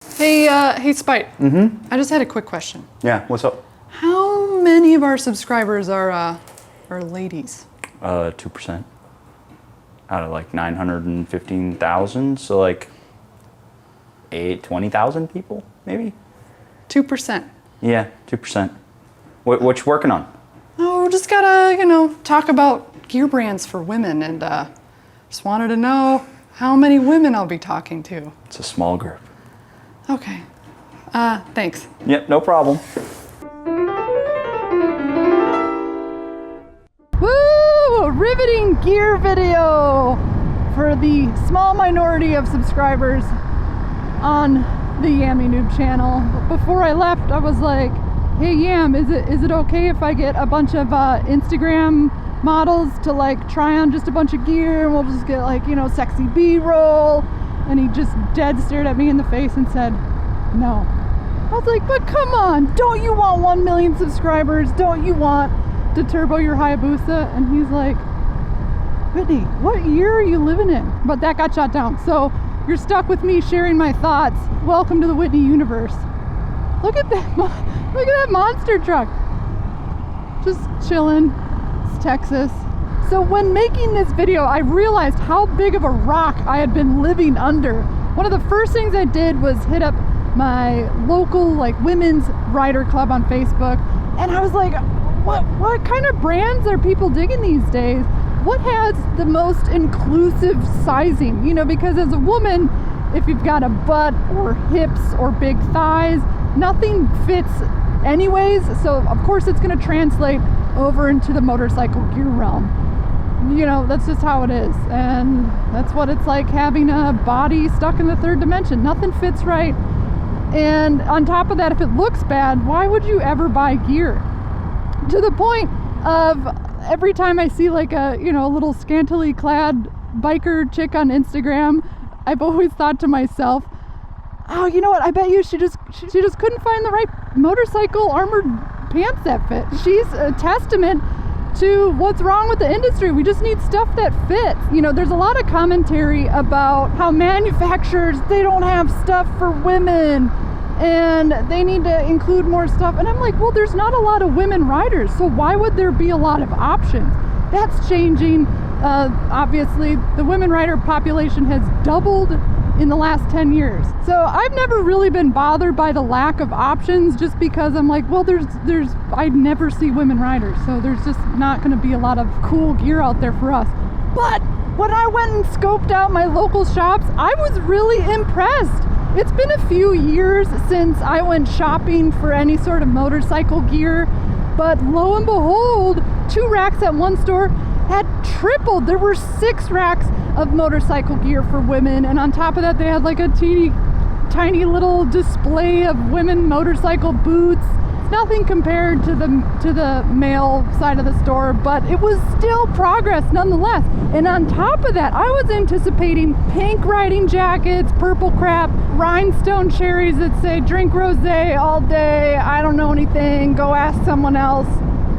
Hey, Spite. I just had a quick question. Yeah, what's up? How many of our subscribers are ladies? 2%. Out of like 915,000, so like 20,000 people, maybe? 2%. Yeah, 2%. What you working on? Oh, just gotta, talk about gear brands for women, and just wanted to know how many women I'll be talking to. It's a small group. Okay. Thanks. Yep, no problem. Woo! A riveting gear video for the small minority of subscribers on the Yammie Noob channel. But before I left, I was like, hey Yam, is it okay if I get a bunch of Instagram models to like try on just a bunch of gear, and we'll just get like, sexy B-roll? And he just dead stared at me in the face and said, no. I was like, but come on, don't you want 1 million subscribers? Don't you want to turbo your Hayabusa? And he's like, Whitney, what year are you living in? But that got shot down. So you're stuck with me sharing my thoughts. Welcome to the Whitney universe. Look at that monster truck. Just chilling. It's Texas. So when making this video, I realized how big of a rock I had been living under. One of the first things I did was hit up my local women's rider club on Facebook, and I was like, what kind of brands are people digging these days? What has the most inclusive sizing? Because as a woman, if you've got a butt or hips or big thighs, nothing fits anyways. So of course it's going to translate over into the motorcycle gear realm. That's just how it is. And that's what it's like having a body stuck in the third dimension. Nothing fits right. And on top of that, if it looks bad, why would you ever buy gear? To the point of every time I see a little scantily clad biker chick on Instagram, I've always thought to myself, oh, you know what? I bet you she just couldn't find the right motorcycle armored pants that fit. She's a testament to what's wrong with the industry. We just need stuff that fits. There's a lot of commentary about how manufacturers, they don't have stuff for women and they need to include more stuff. And I'm like, well, there's not a lot of women riders, so why would there be a lot of options? That's changing. Obviously, the women rider population has doubled in the last 10 years. So I've never really been bothered by the lack of options, just because I'm like, well, I never see women riders, so there's just not going to be a lot of cool gear out there for us. But when I went and scoped out my local shops, I was really impressed. It's been a few years since I went shopping for any sort of motorcycle gear, but lo and behold, 2 racks at one store had tripled. There were 6 racks of motorcycle gear for women, and on top of that they had like a tiny little display of women motorcycle boots. Nothing compared to the male side of the store, but it was still progress nonetheless. And on top of that, I was anticipating pink riding jackets, purple crap, rhinestone cherries that say drink rosé all day, I don't know anything, go ask someone else.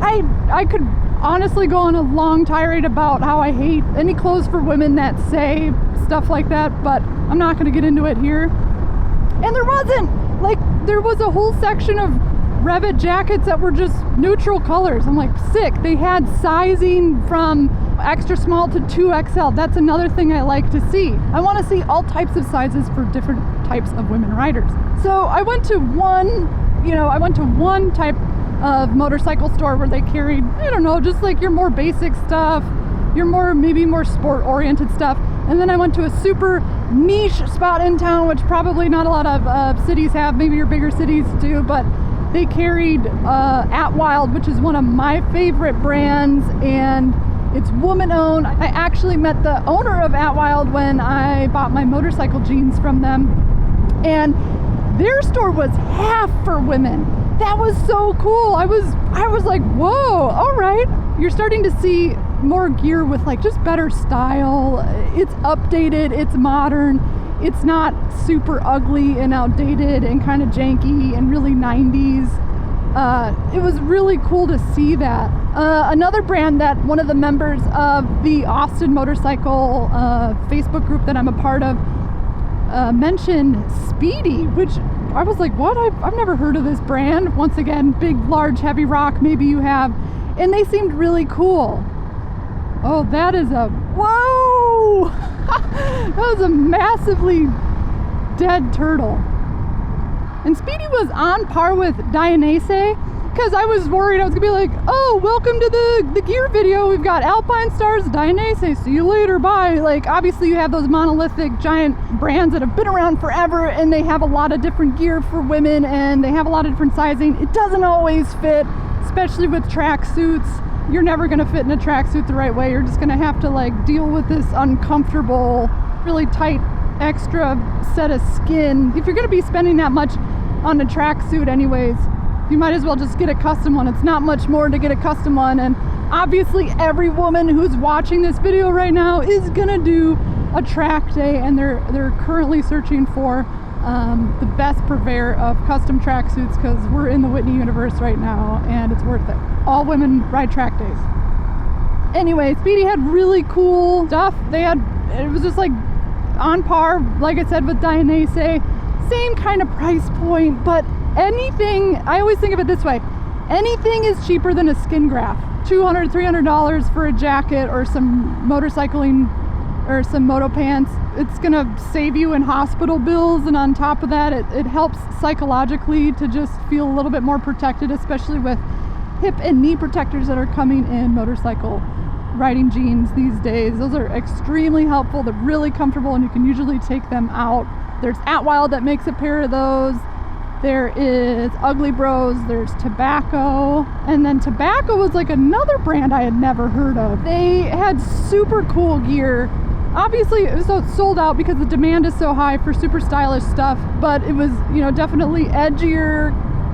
I could honestly go on a long tirade about how I hate any clothes for women that say stuff like that, but I'm not going to get into it here. And there was a whole section of Revit jackets that were just neutral colors. I'm like, sick. They had sizing from extra small to 2XL. That's another thing I like to see. I want to see all types of sizes for different types of women riders. So I went to one type of motorcycle store where they carried, I don't know, just like your more basic stuff, maybe more sport oriented stuff. And then I went to a super niche spot in town, which probably not a lot of cities have, maybe your bigger cities do, but they carried Atwild, which is one of my favorite brands, and it's woman owned. I actually met the owner of Atwild when I bought my motorcycle jeans from them, and their store was half for women. That was so cool. I was like, whoa, all right. You're starting to see more gear with just better style. It's updated, it's modern. It's not super ugly and outdated and kind of janky and really 90s. It was really cool to see that. Another brand that one of the members of the Austin Motorcycle Facebook group that I'm a part of mentioned Speedy, which I was like, what? I've never heard of this brand. Once again, big, large, heavy rock, maybe you have. And they seemed really cool. Oh, that is a, whoa! That was a massively dead turtle. And Speedy was on par with Dionysae, because I was worried I was gonna be like, oh, welcome to the gear video. We've got Alpine Stars, Dionysae, see you later, bye. Like, obviously you have those monolithic giant brands that have been around forever, and they have a lot of different gear for women, and they have a lot of different sizing. It doesn't always fit, especially with track suits. You're never gonna fit in a tracksuit the right way. You're just gonna have to like deal with this uncomfortable, really tight extra set of skin. If you're gonna be spending that much on a tracksuit anyways, you might as well just get a custom one. It's not much more to get a custom one. And obviously every woman who's watching this video right now is gonna do a track day, and they're currently searching for the best purveyor of custom tracksuits, because we're in the Whitney universe right now and it's worth it. All women ride track days. Anyway, Speedy had really cool stuff. It was just like on par, like I said, with Dionysae. Same kind of price point, but anything, I always think of it this way, anything is cheaper than a skin graft. $200, $300 for a jacket or some motorcycling or some moto pants. It's gonna save you in hospital bills, and on top of that, it helps psychologically to just feel a little bit more protected, especially with hip and knee protectors that are coming in motorcycle riding jeans these days. Those are extremely helpful. They're really comfortable, and you can usually take them out. There's Atwild that makes a pair of those. There is Ugly Bros, there's Tobacco, and then Tobacco was like another brand I had never heard of. They had super cool gear. Obviously, so it's sold out because the demand is so high for super stylish stuff, but it was, you know, definitely edgier,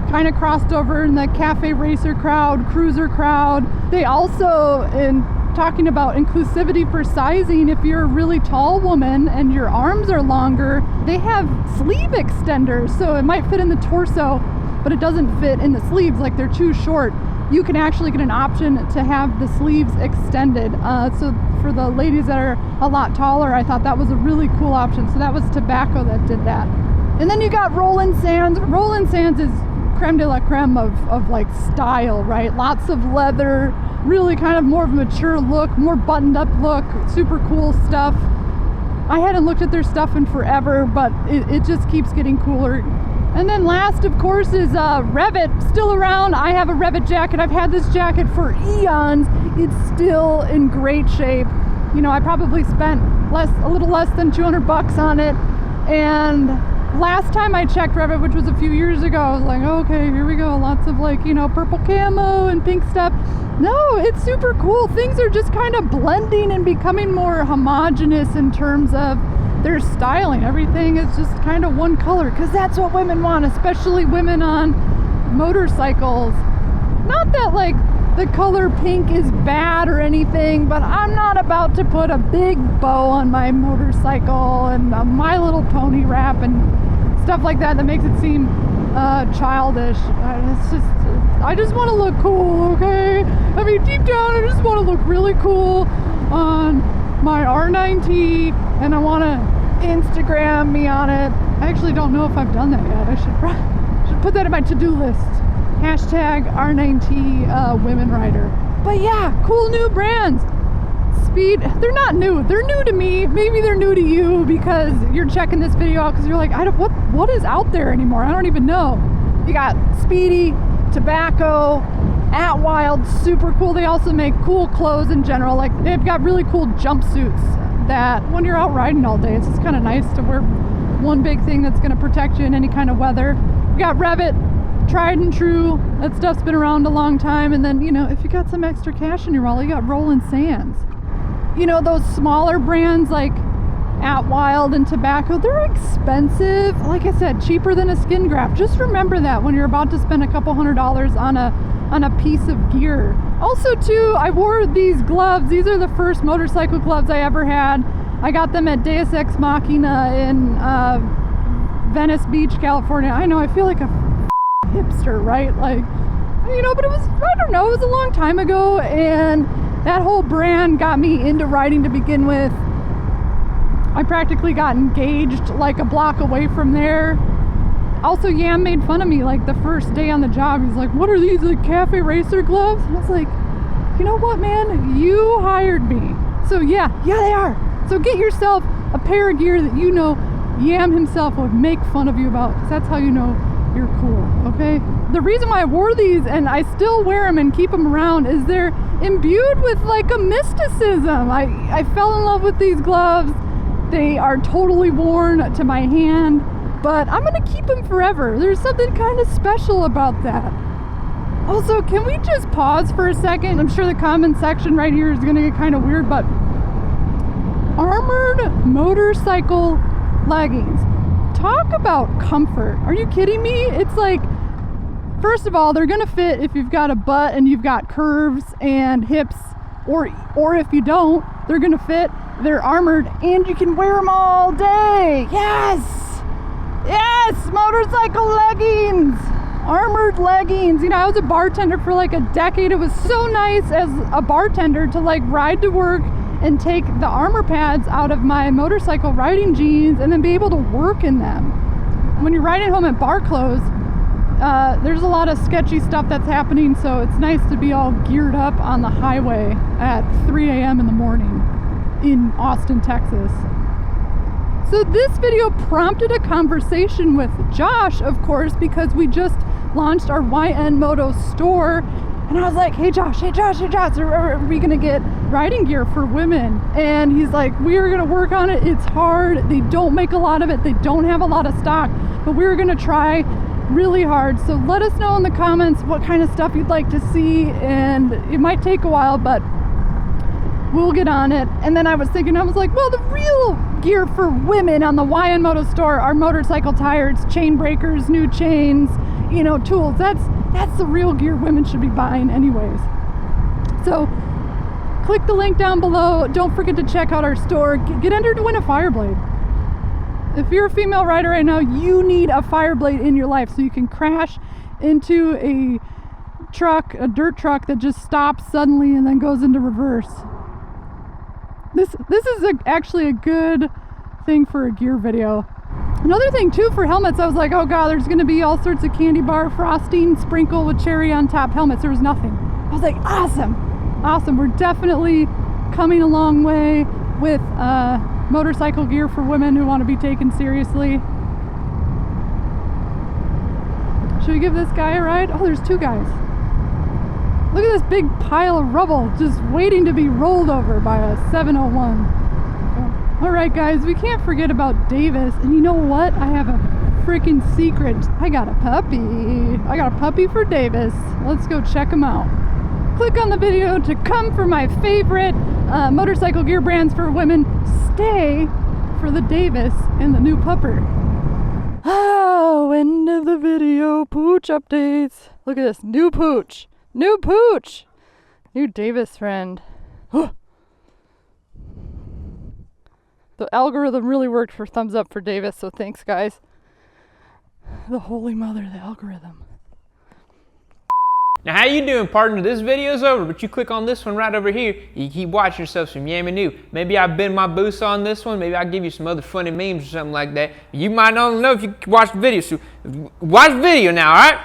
kind of crossed over in the cafe racer crowd, cruiser crowd. They also, in talking about inclusivity for sizing, if you're a really tall woman and your arms are longer, they have sleeve extenders, so it might fit in the torso, but it doesn't fit in the sleeves, like they're too short. You can actually get an option to have the sleeves extended. So for the ladies that are a lot taller, I thought that was a really cool option. So that was Tobacco that did that. And then you got Roland Sands. Roland Sands is creme de la creme of like style, right? Lots of leather, really kind of more of a mature look, more buttoned up look, super cool stuff. I hadn't looked at their stuff in forever, but it just keeps getting cooler. And then last, of course, is Revit, still around. I have a Revit jacket. I've had this jacket for eons. It's still in great shape. You know, I probably spent a little less than 200 bucks on it. And last time I checked Revit, which was a few years ago, I was like, okay, here we go. Lots of like, you know, purple camo and pink stuff. No, it's super cool. Things are just kind of blending and becoming more homogenous in terms of their styling. Everything is just kind of one color, because that's what women want, especially women on motorcycles. Not that like the color pink is bad or anything, but I'm not about to put a big bow on my motorcycle and a My Little Pony wrap and stuff like that makes it seem childish. I just want to look cool, okay? I mean, deep down, I just want to look really cool on my R9T, and I want to Instagram me on it. I actually don't know if I've done that yet. I should put that in my to-do list. Hashtag R9T women rider. But yeah, cool new brands. Speed, they're not new. They're new to me. Maybe they're new to you because you're checking this video out because you're like, what is out there anymore? I don't even know. You got Speedy, Tobacco, Atwild, super cool. They also make cool clothes in general. Like, they've got really cool jumpsuits that when you're out riding all day, it's just kind of nice to wear one big thing that's going to protect you in any kind of weather. We got Revit, tried and true. That stuff's been around a long time. And then, you know, if you got some extra cash in your wallet, you got Roland Sands. You know, those smaller brands like Atwild and Tobacco, they're expensive. Like I said, cheaper than a skin graft. Just remember that when you're about to spend a couple $100s on a piece of gear. Also too, I wore these gloves. These are the first motorcycle gloves I ever had. I got them at Deus Ex Machina in Venice Beach, California. I know, I feel like a hipster, right? Like, you know, but it was, I don't know, it was a long time ago, and that whole brand got me into riding to begin with. I practically got engaged like a block away from there. Also, Yam made fun of me like the first day on the job. He's like, what are these, like cafe racer gloves? And I was like, you know what, man? You hired me. So yeah, they are. So get yourself a pair of gear that you know Yam himself would make fun of you about, because that's how you know you're cool, okay? The reason why I wore these and I still wear them and keep them around is they're imbued with like a mysticism. I fell in love with these gloves. They are totally worn to my hand, but I'm gonna keep them forever. There's something kind of special about that. Also, can we just pause for a second? I'm sure the comment section right here is gonna get kind of weird, but armored motorcycle leggings. Talk about comfort. Are you kidding me? It's like, first of all, they're gonna fit if you've got a butt and you've got curves and hips, or if you don't, they're gonna fit. They're armored and you can wear them all day. Yes! Yes! Motorcycle leggings! Armored leggings. You know, I was a bartender for like a decade. It was so nice as a bartender to like ride to work and take the armor pads out of my motorcycle riding jeans and then be able to work in them. When you're riding home in bar clothes, there's a lot of sketchy stuff that's happening, so it's nice to be all geared up on the highway at 3 a.m. in the morning in Austin, Texas. So this video prompted a conversation with Josh, of course, because we just launched our YN Moto store. And I was like, hey Josh, are we gonna get riding gear for women? And he's like, we are gonna work on it. It's hard. They don't make a lot of it. They don't have a lot of stock, but we're gonna try really hard. So let us know in the comments what kind of stuff you'd like to see. And it might take a while, but we'll get on it. And then I was thinking, I was like, well, the real gear for women on the YN Moto store are motorcycle tires, chain breakers, new chains, you know, tools. That's the real gear women should be buying anyways. So click the link down below. Don't forget to check out our store. Get entered to win a Fireblade. If you're a female rider right now, you need a Fireblade in your life so you can crash into a truck, a dirt truck that just stops suddenly and then goes into reverse. This is actually a good thing for a gear video. Another thing too for helmets, I was like, oh god, there's gonna be all sorts of candy bar frosting sprinkle with cherry on top helmets. There was nothing. I was like, awesome. We're definitely coming a long way with motorcycle gear for women who want to be taken seriously. Should we give this guy a ride? Oh, there's two guys. Look at this big pile of rubble just waiting to be rolled over by a 701. All right, guys, we can't forget about Davis. And you know what? I have a freaking secret. I got a puppy for Davis. Let's go check him out. Click on the video to come for my favorite motorcycle gear brands for women. Stay for the Davis and the new pupper. Oh, end of the video. Pooch updates. Look at this. New pooch. New Davis friend. The algorithm really worked for thumbs up for Davis, so thanks, guys. The holy mother, the algorithm. Now, how you doing, partner? This video's over, but you click on this one right over here. You keep watching yourself some Yammie Noob. Maybe I bend my boost on this one. Maybe I'll give you some other funny memes or something like that. You might not know if you watch the video, so watch the video now, all right?